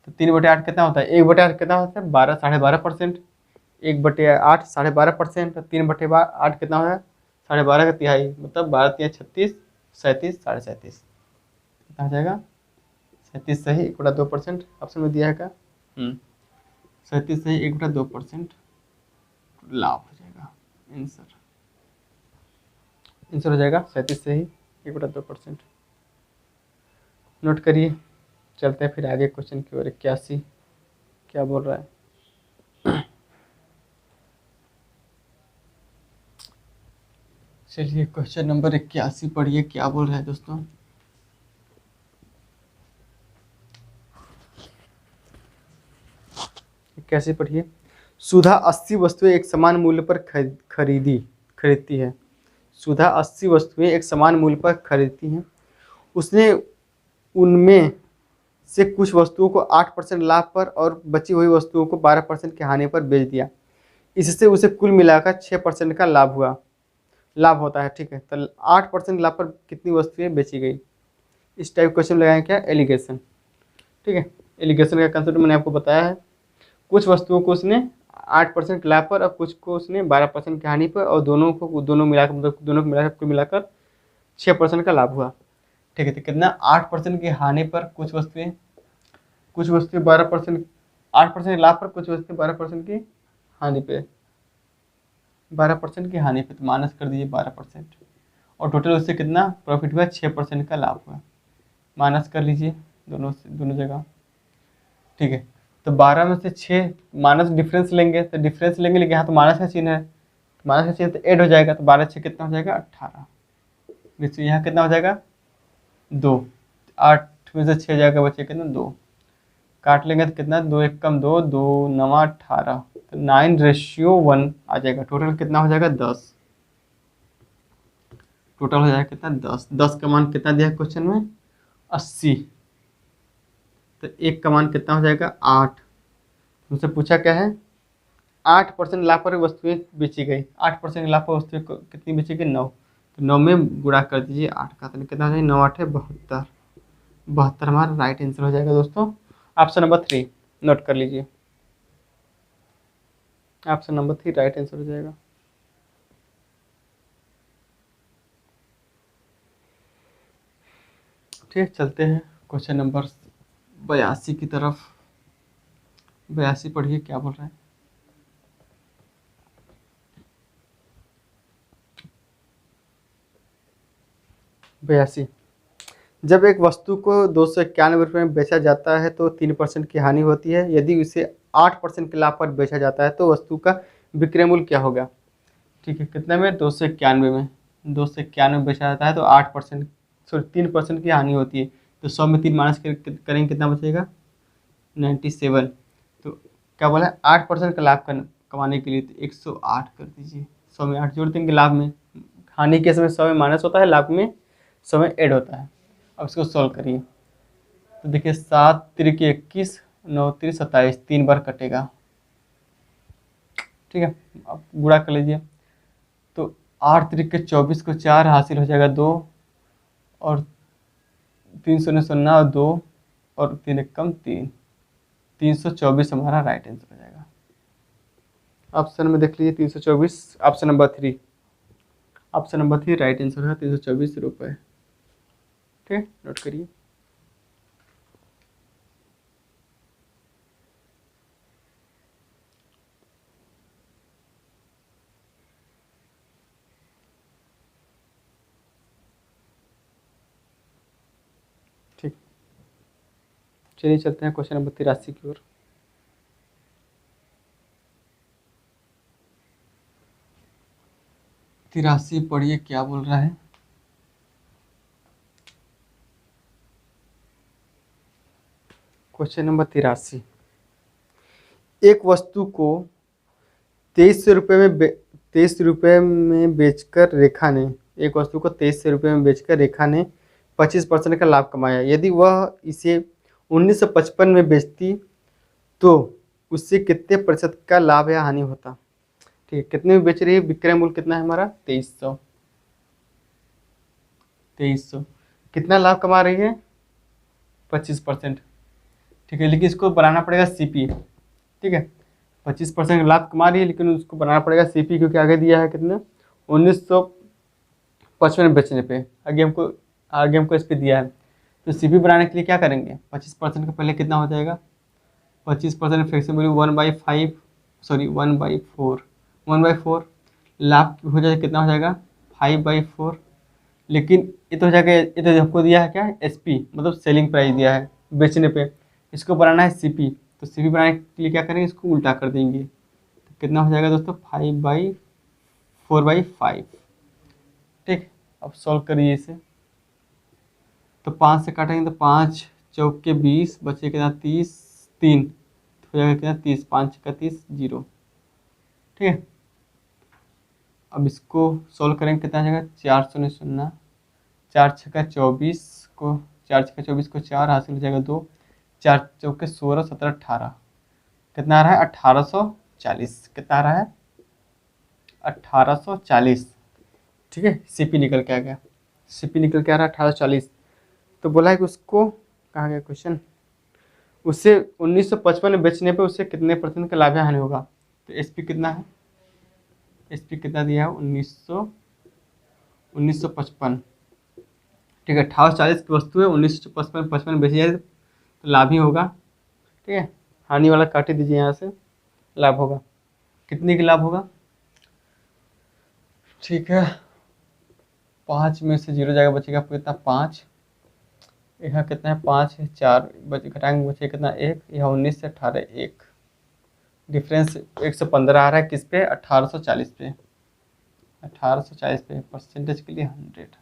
तो 3/8 कितना होता है, 1/8 कितना होता है 12, 12.5%। 1/8 12.5%, तो 3/8 कितना होगा 12.5 का तिहाई, मतलब 12 36, 37, 37 कितना हो जाएगा 37 सही 1/2% ऑप्शन में दिया है का। 37 सही 1/2% लाभ हो जाएगा, आंसर आंसर हो जाएगा 37 सही 1/2%। नोट करिए, चलते हैं फिर आगे क्वेश्चन की ओर। 81 क्या बोल रहा है, चलिए क्वेश्चन नंबर 81 पढ़िए क्या बोल रहा है दोस्तों। कैसे पढ़िए, सुधा 80 वस्तुएं एक समान मूल्य पर खरीदती है। सुधा 80 वस्तुएं एक समान मूल्य पर खरीदती हैं। उसने उनमें से कुछ वस्तुओं को 8% लाभ पर और बची हुई वस्तुओं को 12% की हानि पर बेच दिया। इससे उसे कुल मिलाकर 6% का लाभ होता है। ठीक है, तो 8% लाभ पर कितनी वस्तुएं बेची गई, इस टाइप क्वेश्चन लगाएं क्या, एलिगेशन। ठीक है, एलिगेशन का कंसेप्ट मैंने आपको बताया है। कुछ वस्तुओं को उसने 8% लाभ पर और कुछ को उसने 12% की हानि पर, और दोनों मिलाकर मतलब दोनों को मिलाकर कुल मिलाकर 6% का लाभ हुआ। ठीक है, तो कितना 8% की हानि पर कुछ वस्तुएं 12%, 8% लाभ पर कुछ वस्तुएं 12% की हानि पे, 12% की हानि पे, तो माइनस कर दीजिए 12%, और टोटल उससे कितना प्रॉफिट हुआ 6% का लाभ हुआ, माइनस कर लीजिए दोनों जगह। ठीक है, तो 12 में से 6 माइनस डिफरेंस लेंगे, तो डिफरेंस लेंगे लेकिन यहाँ तो माइनस का चिन्ह है, माइनस का चिन्ह तो ऐड हो जाएगा, तो 12 6 कितना हो जाएगा 18। देखिए यहाँ कितना हो जाएगा 2, 8 में से 6 जाएगा बचे कितना 2, काट लेंगे तो कितना 2 1 कम 2, 2 9 18, तो 9:1 आ जाएगा। टोटल कितना हो जाएगा 10, टोटल हो जाएगा कितना 10। 10 का मान कितना दिया है क्वेश्चन में 80, तो 1 का मान कितना हो जाएगा 8। तुमसे पूछा क्या है 8% लाभ पर वस्तुएं बेची गई, 8% लाभ पर वस्तुएं कितनी बेची गई 9, तो 9 में गुणा कर दीजिए 8 का, तो कितना हो जाएगा 9 8 72, 72 हमारा राइट आंसर हो जाएगा दोस्तों। ऑप्शन नंबर 3 नोट कर लीजिए, ऑप्शन नंबर 3 राइट आंसर हो जाएगा। ठीक, चलते हैं क्वेश्चन नंबर 82 की तरफ। 82 पढ़िए क्या बोल रहा है, बयासी। जब एक वस्तु को 291 रुपये में बेचा जाता है तो 3% की हानि होती है। यदि उसे 8% के लाभ पर बेचा जाता है तो वस्तु का विक्रय मूल्य क्या होगा। ठीक है, कितने में 291 में, 291 में बेचा जाता है तो 8% सॉरी 3% की हानि होती है, तो 100 में 3 माइनस करेंगे कितना बचेगा 97। तो क्या बोला है 8% का लाभ कमाने के लिए तो 108 कर दीजिए, 100 में 8 जोड़ देंगे, लाभ में हानि के समय 100 में माइनस होता है, लाभ में 100 में ऐड होता है। अब इसको सॉल्व करिए, तो देखिए 7 तिरिक 21, 9 तिरिक 27, 3 बार कटेगा। ठीक है, अब गुणा कर लीजिए, तो 8 तिरिक 24 को 4 हासिल हो जाएगा 2, और 3 शून्य 0 और 2, और 3 1 कम 3, 324 हमारा राइट आंसर हो जाएगा। ऑप्शन में देख लीजिए 324, option number 3, option number 3 right answer है 324 रुपये। ठीक, नोट करिए। ठीक, चलिए चलते हैं क्वेश्चन नंबर 83 की ओर। तिरासी पढ़िए क्या बोल रहा है, क्वेश्चन नंबर 83। एक वस्तु को 2300 रुपये में 23 रुपये में बेचकर रेखा ने एक वस्तु को 2300 रुपये में बेचकर रेखा ने 25% का लाभ कमाया। यदि वह इसे 1955 में बेचती तो उससे कितने प्रतिशत का लाभ या हानि होता। ठीक है, कितने में बेच रही है, विक्रय मूल्य कितना है हमारा 2300। कितना लाभ कमा रही है 25%। ठीक है, लेकिन इसको बनाना पड़ेगा सीपी। ठीक है, 25% लाभ कमा रही है लेकिन उसको बनाना पड़ेगा सीपी, क्योंकि आगे दिया है कितना 1955 बेचने पे, आगे हमको इस पे दिया है। तो सीपी बनाने के लिए क्या करेंगे, 25% का पहले कितना हो जाएगा, 25% फ्रैक्शन वैल्यू 1/5 सॉरी 1/4 लाभ हो जाएगा, कितना हो जाएगा 5/4। लेकिन ये तो हो जाएगा, ये तो हमको दिया है क्या एसपी, मतलब सेलिंग प्राइस दिया है बेचने पे, इसको बनाना है सीपी। तो सीपी बनाने के लिए क्या करेंगे, इसको उल्टा कर देंगे। तो कितना हो जाएगा दोस्तों 4/5। ठीक, अब सॉल्व करिए इसे। तो 5 से काटेंगे तो 5 चौके 20 बचे कितना 30, 3 हो जाएगा कितना 30, 5 का 30 0। ठीक है, अब इसको सॉल्व करेंगे कितना आ जाएगा 400 4 छक्का 24 को 4 हासिल हो जाएगा 2, 4 चौके 16 17 18, कितना आ रहा है 1840। कितना आ रहा है 1840। ठीक है, सीपी निकल के आ गया, सीपी निकल के आ रहा है 1840। तो बोला है कि उसको, कहाँ गया क्वेश्चन, उससे 1955 में बेचने पे उससे कितने % का लाभ या हानि होगा। तो एसपी कितना है, एसपी कितना दिया है 1955। ठीक है, 1840 की वस्तु है, 1955 बेची जाए तो लाभ ही होगा। ठीक है, हानि वाला काट ही दीजिए यहाँ से, लाभ होगा, कितने की लाभ होगा। ठीक है, 5 में से 0 जाएगा, बचेगा कितना 5, यहाँ कितना है 5 है 4 बचे, घटाएंगे बचे कितना 1, यहाँ 19 से 18 1, डिफरेंस 115 आ रहा है किस पे 1840 पे, 1840 पे, परसेंटेज के लिए 100।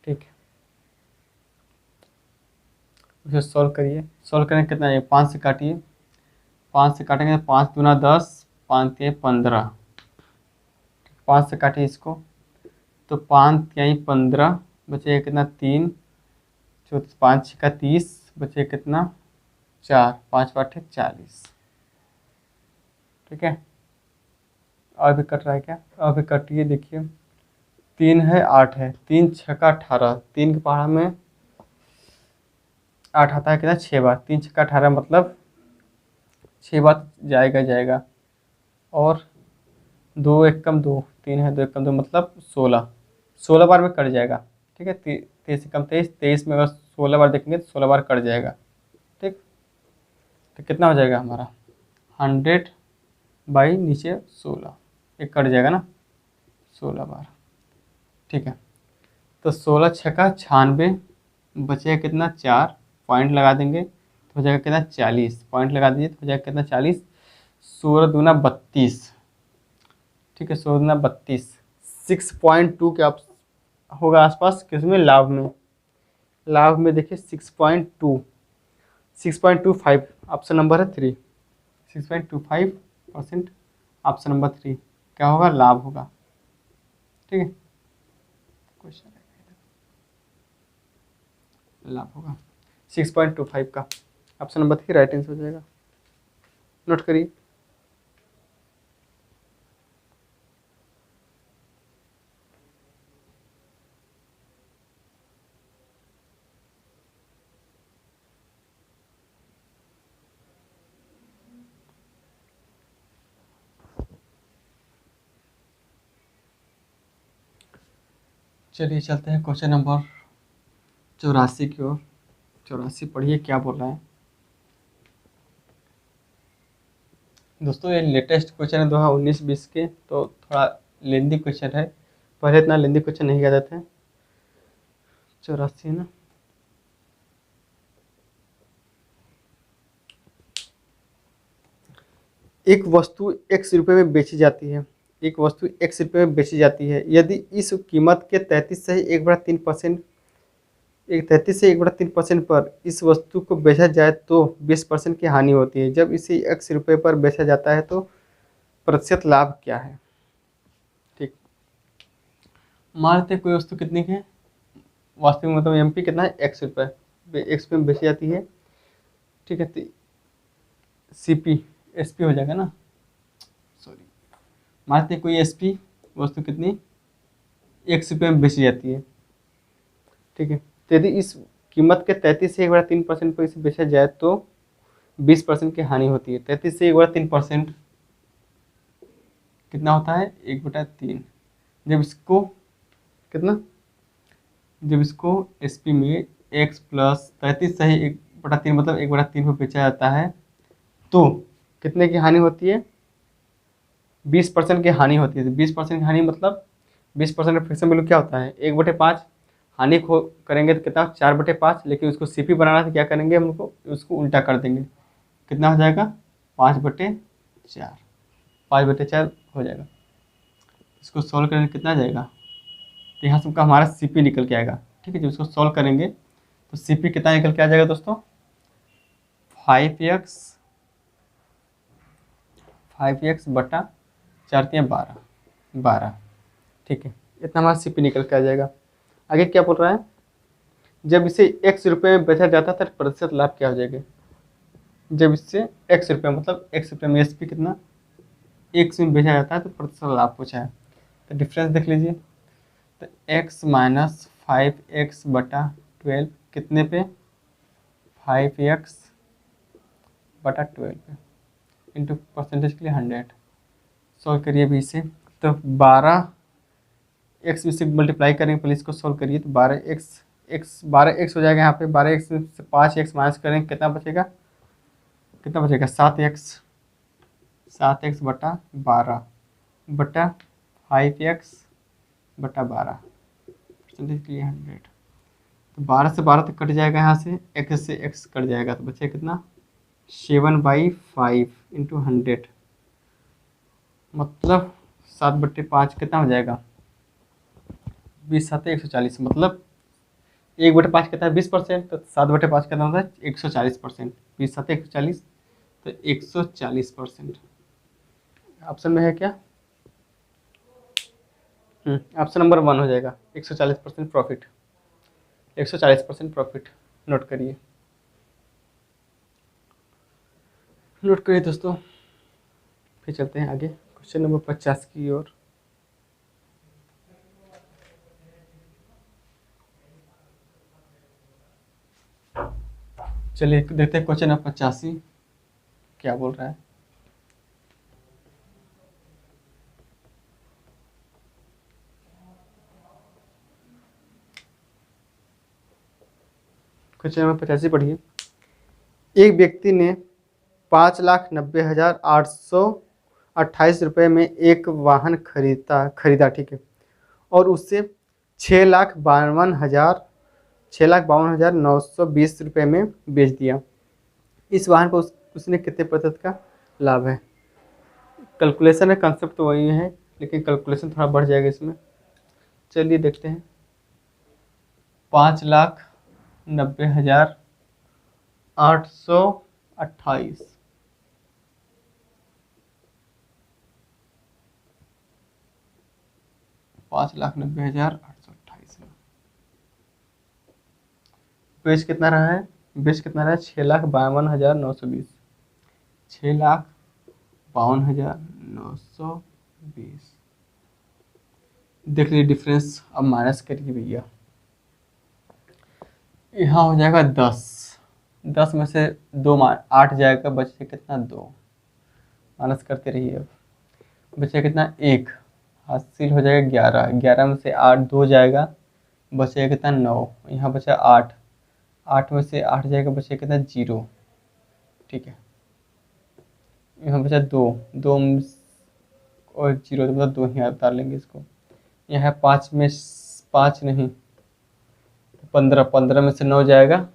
ठीक है, उसे सॉल्व करिए, सॉल्व करेंगे कितना है 5 से काटिए, 5 से काटेंगे तो 5 दूना 10, 5 के 15, 5 से काटिए इसको तो 5 यहीं 15 बचे कितना 3, 5 का 30 बचे कितना 4, 5 8 40। ठीक है, और भी कट रहा है क्या, और भी कटिए, देखिए 3 है 8 है, 3 छक्का 18, 3 के पहाड़ा में 8 आता है कितना 6 बार, 3 छक्का 18 मतलब 6 बार जाएगा, और 2 1 कम 2, 3 है 2 1 कम 2 मतलब 16 बार में कट जाएगा। ठीक है, 23 से कम 23 में अगर 16 बार देखेंगे तो 16 बार कट जाएगा। ठीक, तो कितना हो जाएगा हमारा 100 बाई नीचे 16, एक कट जाएगा ना 16 बार। ठीक है, तो 16 छक्का 96 बचेगा कितना 4, पॉइंट लगा देंगे तो हो जाएगा कितना 40, पॉइंट लगा दीजिए तो हो जाएगा कितना 40, 16 दूना 32। ठीक है, 16 दूना 32, 6.2 के आप होगा आसपास, किसमें लाभ में, लाभ में देखिए 6.25 ऑप्शन नंबर है 3, 6.25% ऑप्शन नंबर 3 क्या होगा, लाभ होगा। ठीक है, क्वेश्चन लाभ होगा 6.25 का, ऑप्शन नंबर 3 राइट आंसर हो जाएगा, नोट करिए। चलिए चलते हैं क्वेश्चन नंबर 84 की ओर। 84 पढ़िए क्या बोल रहा है दोस्तों। ये लेटेस्ट क्वेश्चन है 2019-20 के, तो थोड़ा लेंदी क्वेश्चन है, पहले इतना लेंदी क्वेश्चन नहीं किया जाते हैं। 84 ना, एक वस्तु x रुपये में बेची जाती है, एक वस्तु x रुपये में बेची जाती है, यदि इस कीमत के 33 से 1/3% 1/3% पर इस वस्तु को बेचा जाए तो 20% की हानि होती है। जब इसे x रुपये पर बेचा जाता है तो प्रतिशत लाभ क्या है। ठीक, मान लेते हैं कोई वस्तु कितनी की है, वास्तविक मतलब एमपी कितना है, ₹X, X में बेची जाती है, ठीक है। तो सीपी एसपी हो जाएगा ना, सॉरी, मान लेते हैं कोई एसपी वस्तु कितनी ₹1 में बेची जाती है, ठीक है। तो यदि इस कीमत के 33 से 1/3% पर इसे बेचा जाए तो 20% की हानि होती है। 33 से 1/3% कितना होता है, 1/3। जब इसको कितना, जब इसको एसपी में x प्लस 33 से 1/3 मतलब 1/3 पर बेचा जाता है तो कितने की हानि होती है, 20% की हानि होती है। 20% की हानि मतलब 20% का फ्रिक्शन वैल्यू क्या होता है, 1/5। हानि को करेंगे तो कितना, 4/5, लेकिन उसको सीपी बनाना तो क्या करेंगे, हम लोग उसको उल्टा कर देंगे, कितना हो जाएगा, 5/4, 5/4 हो जाएगा। इसको सॉल्व करेंगे कितना आ जाएगा, तो यहाँ से हमारा सीपी निकल के आएगा, ठीक है। जब इसको सॉल्व करेंगे तो सीपी कितना निकल के आ जाएगा दोस्तों, 5x बटा 4×3 12, ठीक है। इतना हमारा सीपी निकल के आ जाएगा। आगे क्या बोल रहा है, जब इसे ₹X में बेचा जाता है तो प्रतिशत लाभ क्या हो जाएगा, जब इससे ₹X मतलब ₹X में एसपी कितना X में बेचा जाता है तो प्रतिशत लाभ पूछा है। तो डिफरेंस देख लीजिए, तो x माइनस 5x/12 कितने पे, 5x/12 पे, इंटू परसेंटेज के लिए 100। सॉल्व करिए भी इसे, तो 12x से मल्टीप्लाई करेंगे, पहले इसको सॉल्व करिए, तो 12x हो जाएगा यहाँ पे। 12x से 5x माइनस करेंगे, कितना बचेगा, 7x/12 बटा 5x/12, परसेंटेज के लिए 100। तो 12 से 12 तक कट जाएगा, यहाँ से x से x कट जाएगा, तो बचेगा कितना, 7/5 इंटू 100 मतलब 7/5 कितना हो जाएगा, 20×7 140, मतलब 1/5 कितना है 20%, तो 7/5 कितना होता है 140%, 20×7 140, तो 140%। ऑप्शन में है क्या, ऑप्शन नंबर 1 हो जाएगा, 140% प्रॉफिट, 140% प्रॉफिट। नोट करिए, नोट करिए दोस्तों। फिर चलते हैं आगे क्वेश्चन नंबर 50 की ओर। चलिए देखते हैं क्वेश्चन नंबर 85 क्या बोल रहा है। क्वेश्चन नंबर 85 पढ़िए। एक व्यक्ति ने 5,90,828 में एक वाहन खरीदा, ठीक है, और उससे 6,52,920 में बेच दिया। इस वाहन पर उसने कितने प्रतिशत का लाभ है। कैलकुलेशन है, कंसेप्ट तो वही है, लेकिन कैलकुलेशन थोड़ा बढ़ जाएगा इसमें। चलिए देखते हैं, 5,90,828 5,90,828 में बेच कितना रहा है, 6,52,920, 6,52,920। देख लीजिए डिफरेंस, अब माइनस करिए भैया, यहाँ हो जाएगा 10 में से 2 8 जाएगा, बचे कितना 2, माइनस करते रहिए। अब बचे कितना 1, हासिल हो जाएगा 11, 11 में से 8 2 जाएगा, बचेगा कितना 9, यहाँ बचा 8, 8 में से 8 जाएगा, बचेगा कितना 0, ठीक है। यहाँ बचा 2 2 और 0, तो मतलब 2 ही उतार लेंगे इसको। यहाँ 5 में 5 नहीं, 15, 15 में से 9 जाएगा,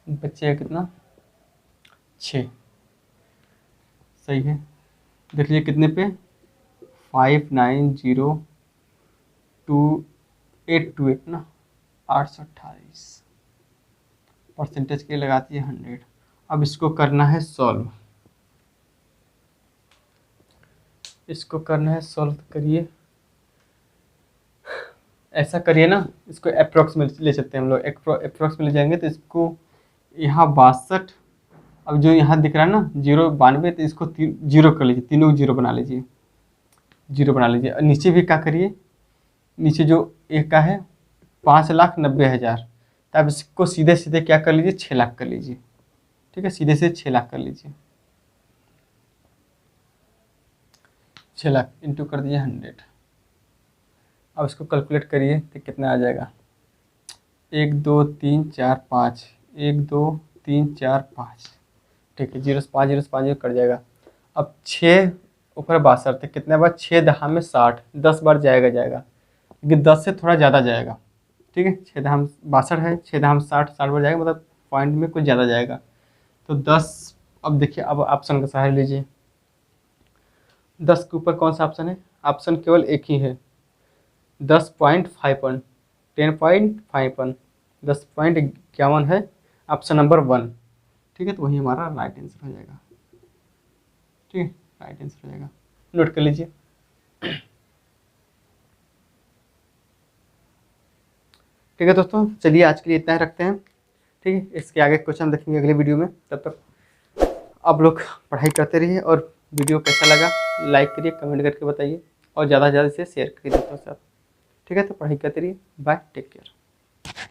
बचेगा कितना 6, सही है। देख लीजिए कितने पे, 5,90,2,828 ना, 828, परसेंटेज के लगाती है 100। अब इसको करना है सॉल्व, इसको करना है सॉल्व, करिए। ऐसा करिए ना, इसको अप्रोक्स में ले सकते हैं हम लोग, अप्रोक्स में ले जाएंगे तो इसको यहाँ 62, अब जो यहाँ दिख रहा है ना 092, तो इसको जीरो कर लीजिए, तीनों जीरो बना लीजिए, जीरो बना लीजिए। और नीचे भी क्या करिए, नीचे जो एक का है 5,90,000, तो आप इसको सीधे सीधे क्या कर लीजिए, 6 लाख कर लीजिए। ठीक है, सीधे से 6 लाख कर लीजिए, 6 लाख इंटू कर दीजिए 100। अब इसको कैलकुलेट करिए तो कितना आ जाएगा, 1 2 3 4 5, 1 2 3 4 5। ठीक है, 0 से 5, 0 से 5 कट जाएगा। अब 6 ऊपर 62 थे, कितने बार, 6 दहा में 60, 10 बार जाएगा लेकिन 10 से थोड़ा ज़्यादा जाएगा। ठीक है, 6 दहा में 62 है, 6 दहा में 60, 60 बार जाएगा, मतलब पॉइंट में कुछ ज़्यादा जाएगा। तो 10, अब देखिए, अब ऑप्शन का सहारा लीजिए, 10 के ऊपर कौन सा ऑप्शन है, ऑप्शन केवल एक ही है, 10.51, 10.51, 10.51 है, ऑप्शन नंबर 1। ठीक है, तो वही हमारा राइट आंसर हो जाएगा। ठीक है, राइट आंसर हो जाएगा, नोट कर लीजिए। ठीक है दोस्तों, चलिए आज के लिए इतना ही रखते हैं। ठीक है, इसके आगे क्वेश्चन हम देखेंगे अगले वीडियो में। तब तक आप लोग पढ़ाई करते रहिए, और वीडियो कैसा लगा लाइक करिए, कमेंट करके बताइए, और ज़्यादा से ज़्यादा इसे शेयर करिए दोस्तों के साथ। ठीक है, तो पढ़ाई करते रहिए, बाय, टेक केयर।